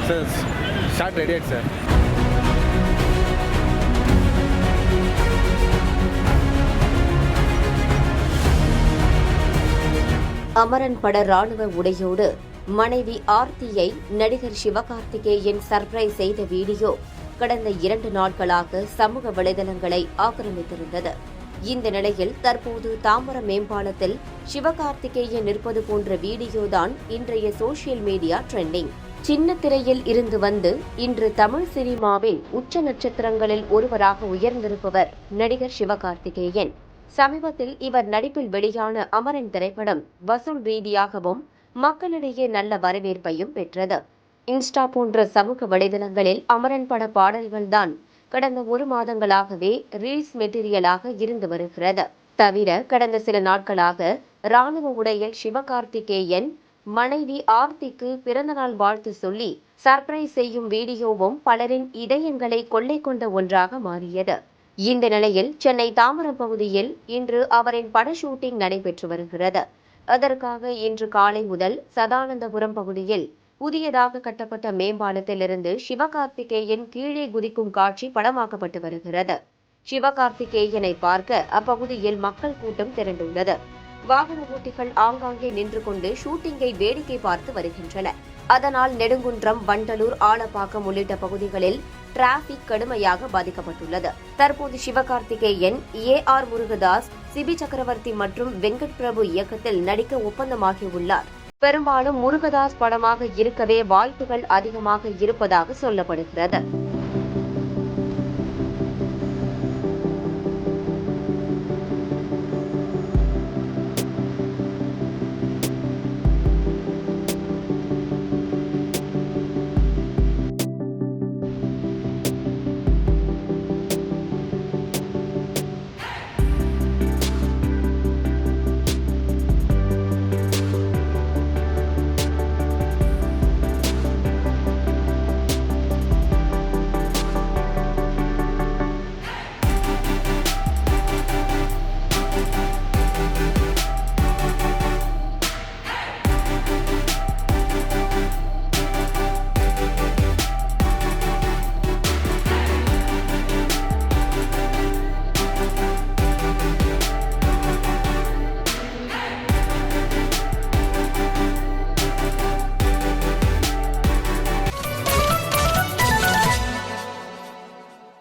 Sir shot ready ஆயிடுச்சு sir. Amaran பட ராணுவ உடையோடு மனைவி ஆர்த்தியை நடிகர் சிவகார்த்திகேயன் சர்ப்ரைஸ் செய்த வீடியோ கடந்த 2 நாட்களாக சமூக வலைதளங்களை ஆக்கிரமித்திருந்தது. இந்த நிலையில் தற்போது தாம்பரம் மேம்பாலத்தில் சிவகார்த்திகேயன் நிற்பது போன்ற வீடியோதான் இன்றைய சோசியல் மீடியா ட்ரெண்டிங். சின்ன திரையில் இருந்து வந்து இன்று தமிழ் சினிமாவின் உச்ச நட்சத்திரங்களில் ஒருவராக உயர்ந்திருப்பவர் நடிகர் சிவகார்த்திகேயன். சமீபத்தில் இவர் நடிப்பில் வெளியான அமரன் திரைப்படம் வசூல் ரீதியாகவும் மக்களிடையே நல்ல வரவேற்பையும் பெற்றது. இன்ஸ்டா போன்ற சமூக வலைதளங்களில் அமரன் பட பாடல்கள்தான் கடந்த 1 மாதங்களாகவே ரீல்ஸ் மெட்டீரியலாக இருந்து வருகிறது. தவிர கடந்த சில நாட்களாக ராணுவ உடையில் சிவகார்த்திகேயன் மனைவி ஆர்த்திக்கு பிறந்தநாள் வாழ்த்து சொல்லி சர்ப்ரைஸ் செய்யும் வீடியோவும் பலரின் இதயங்களை கொள்ளை கொண்ட ஒன்றாக மாறியது. இந்த நிலையில் சென்னை தாம்பரம் பகுதியில் இன்று அவரின் பட ஷூட்டிங் நடைபெற்று வருகிறது. அதற்காக இன்று காலை முதல் சதானந்தபுரம் பகுதியில் புதியதாக கட்டப்பட்ட மேம்பாலத்திலிருந்து சிவகார்த்திகேயன் கீழே குதிக்கும் காட்சி படமாக்கப்பட்டு வருகிறது. சிவகார்த்திகேயனை பார்க்க அப்பகுதியில் மக்கள் கூட்டம் திரண்டுள்ளது. வாகன ஓட்டிகள் ஆங்காங்கே நின்று கொண்டு ஷூட்டிங்கை வேடிக்கை பார்த்து வருகின்றனர். அதனால் நெடுங்குன்றம், வண்டலூர், ஆலப்பாக்கம் உள்ளிட்ட பகுதிகளில் டிராபிக் கடுமையாக பாதிக்கப்பட்டுள்ளது. தற்போது சிவகார்த்திகேயன் AR முருகதாஸ், சிபி சக்கரவர்த்தி மற்றும் வெங்கட் பிரபு இயக்கத்தில் நடிக்க ஒப்பந்தமாகியுள்ளார். பெரும்பாலும் முருகதாஸ் படமாக இருக்கவே வாய்ப்புகள் அதிகமாக இருப்பதாக சொல்லப்படுகிறது.